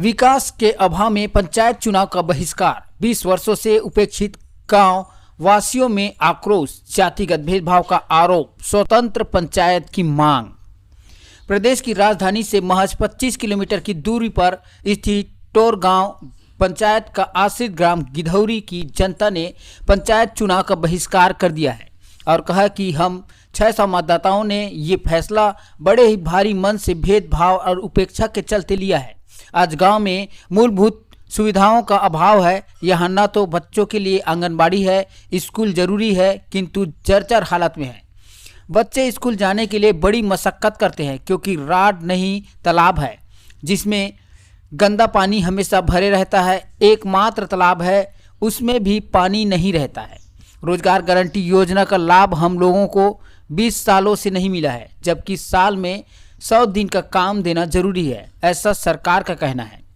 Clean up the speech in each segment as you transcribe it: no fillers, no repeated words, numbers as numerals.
विकास के अभाव में पंचायत चुनाव का बहिष्कार, 20 वर्षों से उपेक्षित गांव वासियों में आक्रोश, जातिगत भेदभाव का आरोप, स्वतंत्र पंचायत की मांग। प्रदेश की राजधानी से महज 25 किलोमीटर की दूरी पर स्थित टोर गांव पंचायत का आश्रित ग्राम गिधौरी की जनता ने पंचायत चुनाव का बहिष्कार कर दिया है और कहा कि हम 600 मतदाताओं ने ये फैसला बड़े ही भारी मन से भेदभाव और उपेक्षा के चलते लिया है। आज गांव में मूलभूत सुविधाओं का अभाव है। यहाँ न तो बच्चों के लिए आंगनबाड़ी है, स्कूल जरूरी है किंतु जर्जर हालत में है। बच्चे स्कूल जाने के लिए बड़ी मशक्कत करते हैं क्योंकि राड नहीं तालाब है जिसमें गंदा पानी हमेशा भरे रहता है। एकमात्र तालाब है उसमें भी पानी नहीं रहता है। रोजगार गारंटी योजना का लाभ हम लोगों को 20 सालों से नहीं मिला है, जबकि साल में 100 दिन का काम देना जरूरी है, ऐसा सरकार का कहना है।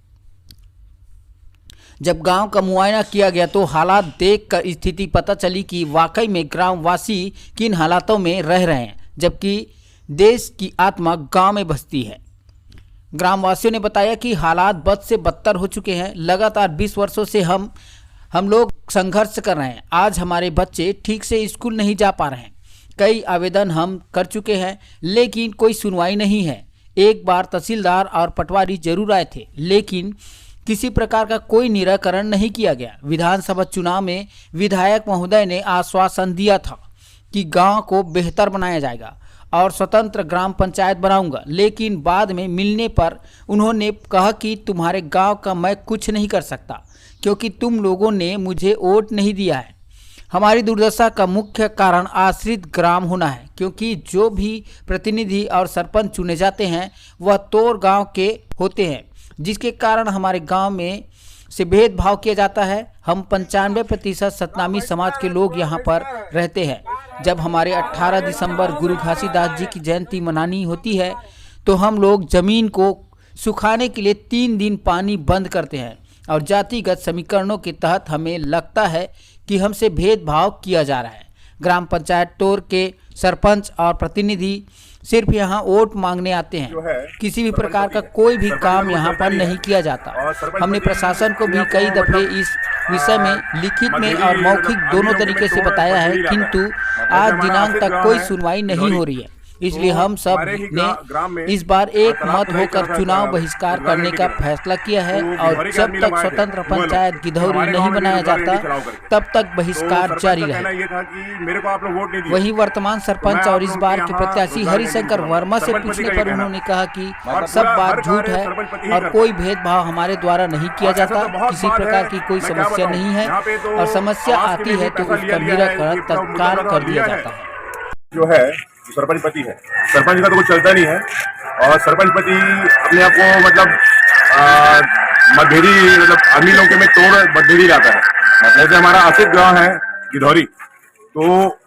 जब गांव का मुआयना किया गया तो हालात देखकर स्थिति पता चली कि वाकई में ग्रामवासी किन हालातों में रह रहे हैं, जबकि देश की आत्मा गांव में बसती है। ग्रामवासियों ने बताया कि हालात बद से बदतर हो चुके हैं। लगातार 20 वर्षों से हम लोग संघर्ष कर रहे हैं। आज हमारे बच्चे ठीक से स्कूल नहीं जा पा रहे हैं। कई आवेदन हम कर चुके हैं लेकिन कोई सुनवाई नहीं है। एक बार तहसीलदार और पटवारी जरूर आए थे लेकिन किसी प्रकार का कोई निराकरण नहीं किया गया। विधानसभा चुनाव में विधायक महोदय ने आश्वासन दिया था कि गांव को बेहतर बनाया जाएगा और स्वतंत्र ग्राम पंचायत बनाऊंगा, लेकिन बाद में मिलने पर उन्होंने कहा कि तुम्हारे गांव का मैं कुछ नहीं कर सकता क्योंकि तुम लोगों ने मुझे वोट नहीं दिया है। हमारी दुर्दशा का मुख्य कारण आश्रित ग्राम होना है क्योंकि जो भी प्रतिनिधि और सरपंच चुने जाते हैं वह तोर गांव के होते हैं, जिसके कारण हमारे गांव में से भेदभाव किया जाता है। हम 95% सतनामी समाज के लोग यहाँ पर रहते हैं। जब हमारे 18 दिसंबर गुरु घासीदास जी की जयंती मनानी होती है तो हम लोग जमीन को सुखाने के लिए 3 दिन पानी बंद करते हैं और जातिगत समीकरणों के तहत हमें लगता है कि हमसे भेदभाव किया जा रहा है। ग्राम पंचायत टोर के सरपंच और प्रतिनिधि सिर्फ यहाँ वोट मांगने आते हैं। किसी भी प्रकार का कोई भी काम यहाँ पर नहीं किया जाता। हमने प्रशासन को भी कई दफे इस विषय में लिखित में और मौखिक दोनों तरीके से बताया है किंतु आज दिनांक तक कोई सुनवाई नहीं हो रही है। इसलिए हम सब ने इस बार एक मत होकर चुनाव बहिष्कार करने का फैसला किया है और जब तक स्वतंत्र पंचायत गिधौरी नहीं बनाया जाता तब तक बहिष्कार जारी रहेगा। वहीं वर्तमान सरपंच और इस बार के प्रत्याशी हरिशंकर वर्मा से पूछने पर उन्होंने कहा कि सब बात झूठ है और कोई भेदभाव हमारे द्वारा नहीं किया जाता। किसी प्रकार की कोई समस्या नहीं है और समस्या आती है तो उसका निराकरण तत्काल कर दिया जाता है। जो है सरपंच पति है, सरपंच का तो कुछ चलता नहीं है और सरपंच पति अपने आप को मतभेदी आदमी लोगों में तोड़ मतभेदी लाता है। जैसे हमारा आश्रित गांव है गिधौरी, तो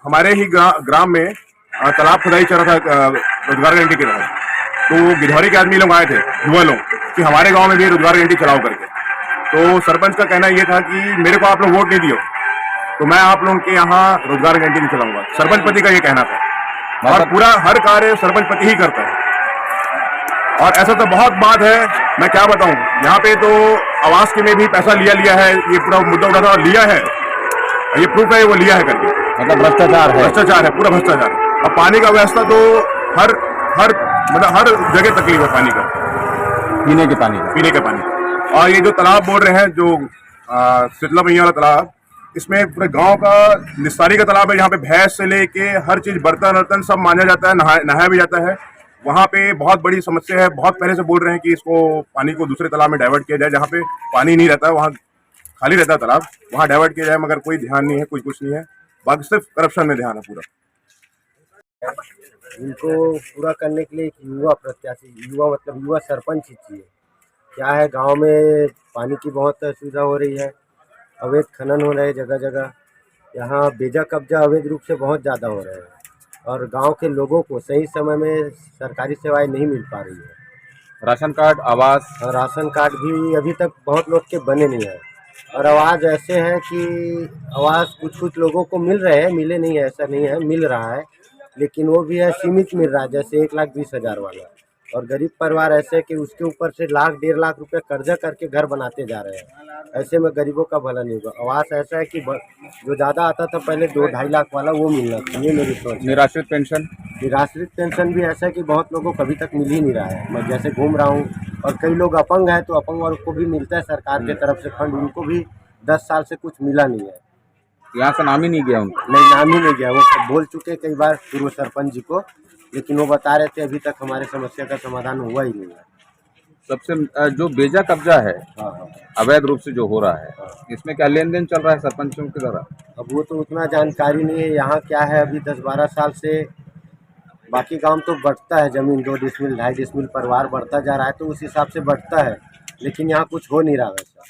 हमारे ही ग्राम में तालाब खुदाई चल रहा था रोजगार गारंटी के तहत। तो गिधौरी के आदमी लोग आए थे, युवा लोग, कि हमारे गाँव में भी रोजगार गारंटी चलाओ करके। तो सरपंच का कहना यह था कि मेरे को आप लोग वोट नहीं दियो तो मैं आप लोगों के यहाँ रोजगार गारंटी नहीं चलाऊंगा। सरपंच पति का ये कहना था और पूरा हर कार्य सरपंच पति ही करता है। और ऐसा तो बहुत बात है, मैं क्या बताऊं। यहाँ पे तो आवास के में भी पैसा लिया है, ये पूरा मुद्दा उठा था और लिया है, ये प्रूफ है वो लिया है करके। मतलब भ्रष्टाचार है, पूरा भ्रष्टाचार है। और पानी का व्यवस्था तो हर जगह तकलीफ है पानी का, पीने के पानी। और ये जो तालाब बोल रहे हैं, जो शीतला मैया वाला तालाब, इसमें पूरे गांव का निस्तारी का तालाब है। यहाँ पे भैंस से लेके हर चीज, बर्तन वर्तन सब मांजा जाता है, नहाया भी जाता है। वहाँ पे बहुत बड़ी समस्या है। बहुत पहले से बोल रहे हैं कि इसको पानी को दूसरे तालाब में डाइवर्ट किया जाए, जहाँ पे पानी नहीं रहता, वहाँ खाली रहता है तालाब, वहाँ डाइवर्ट किया जाए, मगर कोई ध्यान नहीं है, कुछ नहीं है। बाकी सिर्फ करप्शन में ध्यान है पूरा। इनको पूरा करने के लिए युवा प्रत्याशी, युवा सरपंच ही चाहिए। क्या है, गाँव में पानी की बहुत असुविधा हो रही है, अवैध खनन हो रहे हैं जगह जगह, यहाँ बेजा कब्जा अवैध रूप से बहुत ज़्यादा हो रहे हैं और गांव के लोगों को सही समय में सरकारी सेवाएं नहीं मिल पा रही है। राशन कार्ड, आवास और राशन कार्ड भी अभी तक बहुत लोग के बने नहीं है। और आवास ऐसे है कि आवास कुछ लोगों को मिल रहे हैं, मिले नहीं है ऐसा नहीं है, मिल रहा है, लेकिन वो भी है सीमित मिल रहा है, जैसे 1,20,000 वाला। और गरीब परिवार ऐसे कि उसके ऊपर से लाख 1.5 लाख रुपए कर्जा करके घर बनाते जा रहे हैं। ऐसे में गरीबों का भला नहीं होगा। आवास ऐसा है कि जो ज़्यादा आता था पहले 2-2.5 लाख वाला वो मिलना चाहिए, मेरी सोच है। निराश्रित पेंशन, निराश्रित पेंशन भी ऐसा है कि बहुत लोगों को अभी तक मिल ही नहीं रहा है। मैं जैसे घूम रहा हूँ और कई लोग अपंग हैं, तो अपंग वालों को भी मिलता है सरकार की तरफ से फंड, उनको भी 10 साल से कुछ मिला नहीं है। यहाँ से नाम ही नहीं गया उनका। नहीं, नाम ही नहीं गया। वो बोल चुके कई बार पूर्व सरपंच जी को, लेकिन वो बता रहे थे अभी तक हमारे समस्या का समाधान हुआ ही नहीं है। सबसे जो बेजा कब्जा है हाँ हाँ। अवैध रूप से जो हो रहा है, इसमें क्या लेन देन चल रहा है सरपंचों के द्वारा? अब वो तो उतना जानकारी नहीं है। यहाँ क्या है, अभी 10-12 साल से बाकी गांव तो बढ़ता है, जमीन 2 डिसमिल 2.5 डिसमिल परिवार बढ़ता जा रहा है, तो उस हिसाब से बढ़ता है, लेकिन यहाँ कुछ हो नहीं रहा वैसा।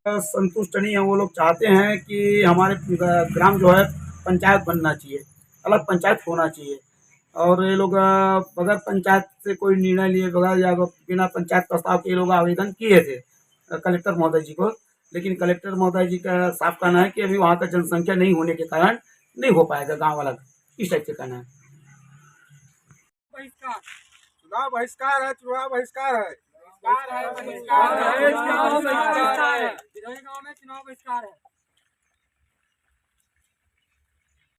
संतुष्ट नहीं है। वो लोग चाहते हैं कि हमारे ग्राम जो है पंचायत बनना चाहिए, अलग पंचायत होना चाहिए। और ये लोग बगैर पंचायत से कोई निर्णय लिए बगैर या बिना पंचायत प्रस्ताव के ये लोग आवेदन किए थे कलेक्टर महोदय जी को, लेकिन कलेक्टर महोदय जी का साफ कहना है कि अभी वहाँ का जनसंख्या नहीं होने के कारण नहीं हो पाएगा गाँव वाला, इस टाइप से कहना है। चुनाव बहिष्कार है, चुनाव बहिष्कार है, बहिष्कार है, बहिष्कार है, बहिष्कार है, बहिष्कार है, बहिष्कार है,